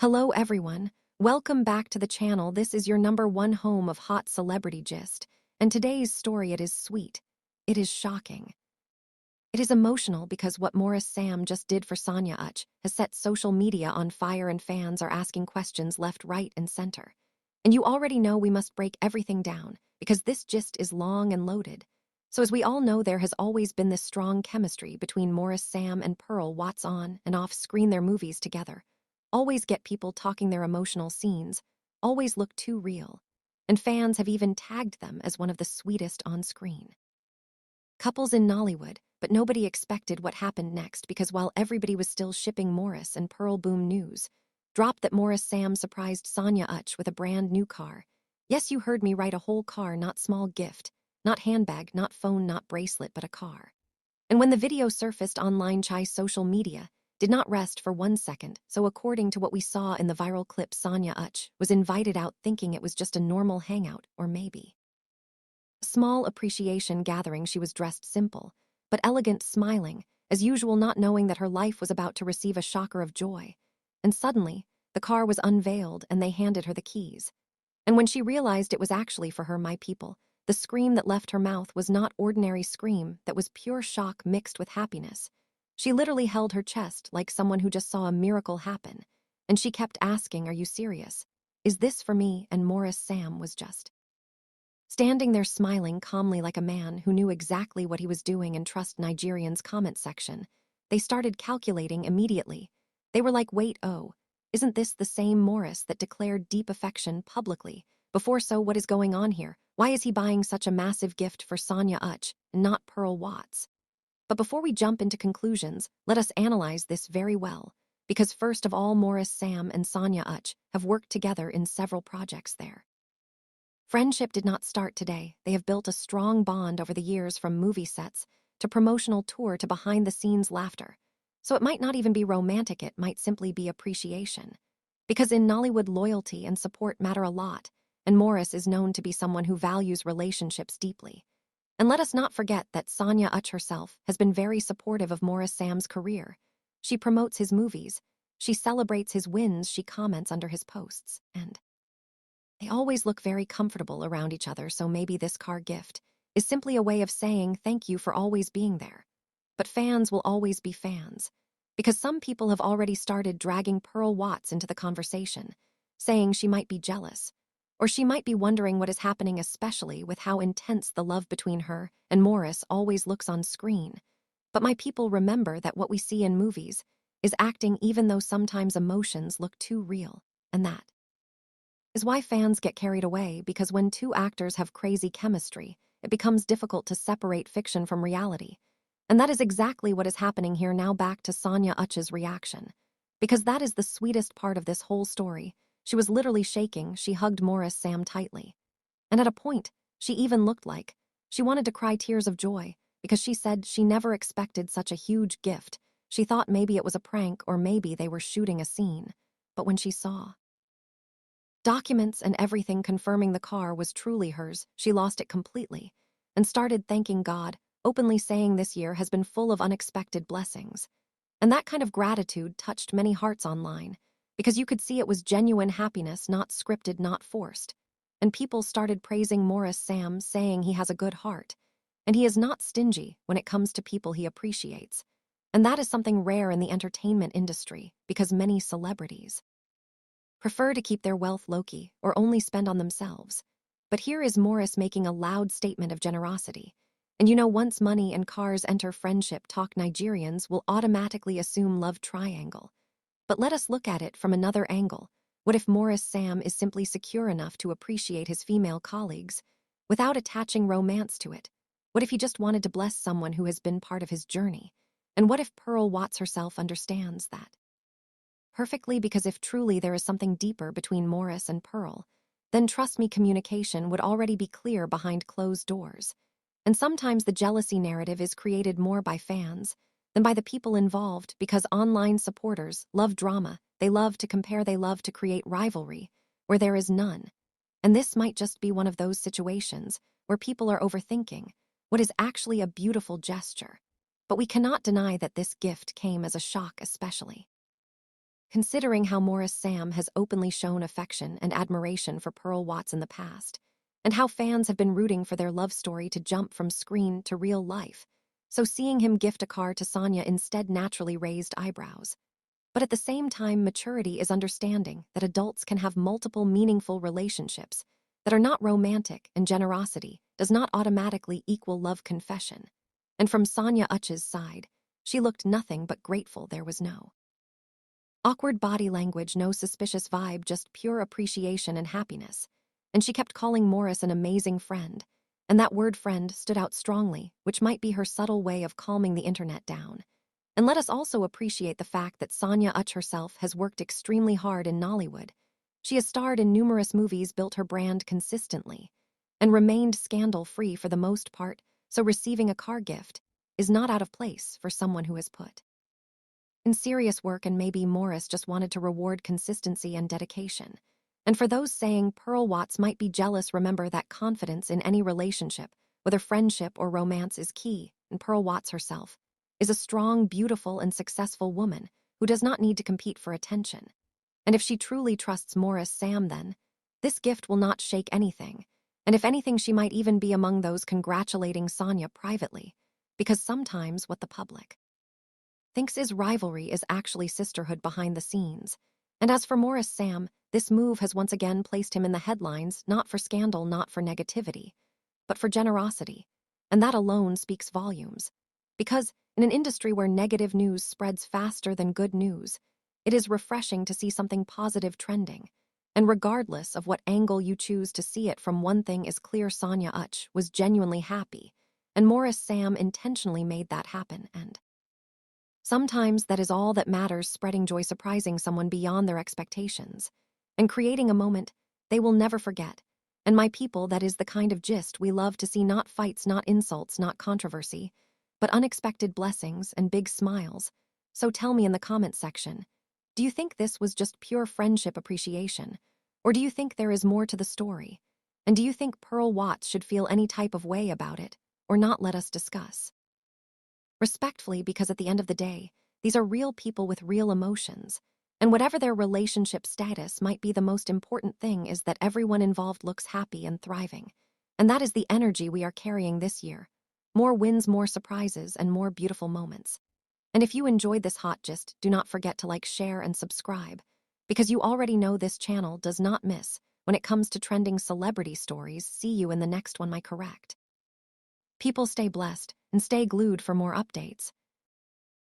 Hello everyone, welcome back to the channel. This is your #1 home of hot celebrity gist, and today's story it is sweet. It is shocking. It is emotional because what Maurice Sam just did for Sonia Uch has set social media on fire and fans are asking questions left, right, and center. And you already know we must break everything down because this gist is long and loaded. So as we all know, there has always been this strong chemistry between Maurice Sam and Pearl Watts on and off screen their movies together. Always get people talking their emotional scenes, always look too real. And fans have even tagged them as one of the sweetest on screen. Couples in Nollywood, but nobody expected what happened next because while everybody was still shipping Maurice and Pearl, boom news dropped that Maurice Sam surprised Sonia Uch with a brand new car. Yes, you heard me right, a whole car, not small gift, not handbag, not phone, not bracelet, but a car. And when the video surfaced online, Chai's social media did not rest for 1 second, so according to what we saw in the viral clip, Sonia Uch was invited out thinking it was just a normal hangout or maybe a small appreciation gathering. She was dressed simple, but elegant, smiling, as usual, not knowing that her life was about to receive a shocker of joy. And suddenly, the car was unveiled and they handed her the keys. And when she realized it was actually for her, my people, the scream that left her mouth was not ordinary scream, that was pure shock mixed with happiness. She literally held her chest like someone who just saw a miracle happen. And she kept asking, "Are you serious? Is this for me?" And Maurice Sam was just standing there smiling calmly like a man who knew exactly what he was doing. And trust Nigerians' comment section. They started calculating immediately. They were like, wait, oh, isn't this the same Maurice that declared deep affection publicly before? So what is going on here? Why is he buying such a massive gift for Sonia Uch and not Pearl Watts? But before we jump into conclusions, let us analyze this very well. Because first of all, Maurice Sam and Sonia Uch have worked together in several projects there. Friendship did not start today. They have built a strong bond over the years, from movie sets to promotional tour to behind-the-scenes laughter. So it might not even be romantic, it might simply be appreciation. Because in Nollywood, loyalty and support matter a lot, and Maurice is known to be someone who values relationships deeply. And let us not forget that Sonia Uch herself has been very supportive of Maurice Sam's career. She promotes his movies, she celebrates his wins, she comments under his posts, and they always look very comfortable around each other. So maybe this car gift is simply a way of saying thank you for always being there. But fans will always be fans, because some people have already started dragging Pearl Watts into the conversation, saying she might be jealous, or she might be wondering what is happening, especially with how intense the love between her and Maurice always looks on screen. But my people, remember that what we see in movies is acting, even though sometimes emotions look too real, and that is why fans get carried away, because when two actors have crazy chemistry, it becomes difficult to separate fiction from reality. And that is exactly what is happening here. Now back to Sonia Uch's reaction, because that is the sweetest part of this whole story. She was literally shaking. She hugged Maurice Sam tightly. And at a point, she even looked like she wanted to cry tears of joy, because she said she never expected such a huge gift. She thought maybe it was a prank or maybe they were shooting a scene. But when she saw documents and everything confirming the car was truly hers, she lost it completely and started thanking God, openly saying this year has been full of unexpected blessings. And that kind of gratitude touched many hearts online, because you could see it was genuine happiness, not scripted, not forced. And people started praising Maurice Sam, saying he has a good heart, and he is not stingy when it comes to people he appreciates. And that is something rare in the entertainment industry, because many celebrities prefer to keep their wealth low-key or only spend on themselves. But here is Maurice making a loud statement of generosity. And you know, once money and cars enter friendship talk, Nigerians will automatically assume love triangle. But let us look at it from another angle. What if Maurice Sam is simply secure enough to appreciate his female colleagues without attaching romance to it? What if he just wanted to bless someone who has been part of his journey? And what if Pearl Watts herself understands that perfectly? Because if truly there is something deeper between Maurice and Pearl, then trust me, communication would already be clear behind closed doors. And sometimes the jealousy narrative is created more by fans than by the people involved, because online supporters love drama, they love to compare, they love to create rivalry where there is none. And this might just be one of those situations where people are overthinking what is actually a beautiful gesture. But we cannot deny that this gift came as a shock, especially considering how Maurice Sam has openly shown affection and admiration for Pearl Watts in the past, and how fans have been rooting for their love story to jump from screen to real life. So seeing him gift a car to Sonia instead naturally raised eyebrows. But at the same time, maturity is understanding that adults can have multiple meaningful relationships that are not romantic, and generosity does not automatically equal love confession. And from Sonia Uch's side, she looked nothing but grateful there was no awkward body language, no suspicious vibe, just pure appreciation and happiness. And she kept calling Maurice an amazing friend, and that word friend stood out strongly, which might be her subtle way of calming the internet down. And let us also appreciate the fact that Sonia Uch herself has worked extremely hard in Nollywood. She has starred in numerous movies, built her brand consistently, and remained scandal-free for the most part, so receiving a car gift is not out of place for someone who has put in serious work, and maybe Maurice just wanted to reward consistency and dedication. And for those saying Pearl Watts might be jealous, remember that confidence in any relationship, whether friendship or romance, is key, and Pearl Watts herself is a strong, beautiful, and successful woman who does not need to compete for attention. And if she truly trusts Maurice Sam, then this gift will not shake anything. And if anything, she might even be among those congratulating Sonia privately, because sometimes what the public thinks is rivalry is actually sisterhood behind the scenes. And as for Maurice Sam, this move has once again placed him in the headlines, not for scandal, not for negativity, but for generosity. And that alone speaks volumes. Because in an industry where negative news spreads faster than good news, it is refreshing to see something positive trending. And regardless of what angle you choose to see it from, one thing is clear: Sonia Uch was genuinely happy, and Maurice Sam intentionally made that happen. And sometimes that is all that matters: spreading joy, surprising someone beyond their expectations, and creating a moment they will never forget. And my people, that is the kind of gist we love to see: not fights, not insults, not controversy, but unexpected blessings and big smiles. So tell me in the comment section, do you think this was just pure friendship appreciation? Or do you think there is more to the story? And do you think Pearl Watts should feel any type of way about it, or not? Let us discuss respectfully, because at the end of the day, these are real people with real emotions. And whatever their relationship status might be, the most important thing is that everyone involved looks happy and thriving. And that is the energy we are carrying this year. More wins, more surprises, and more beautiful moments. And if you enjoyed this hot gist, do not forget to like, share, and subscribe, because you already know this channel does not miss when it comes to trending celebrity stories. See you in the next one, my correct people. Stay blessed and stay glued for more updates.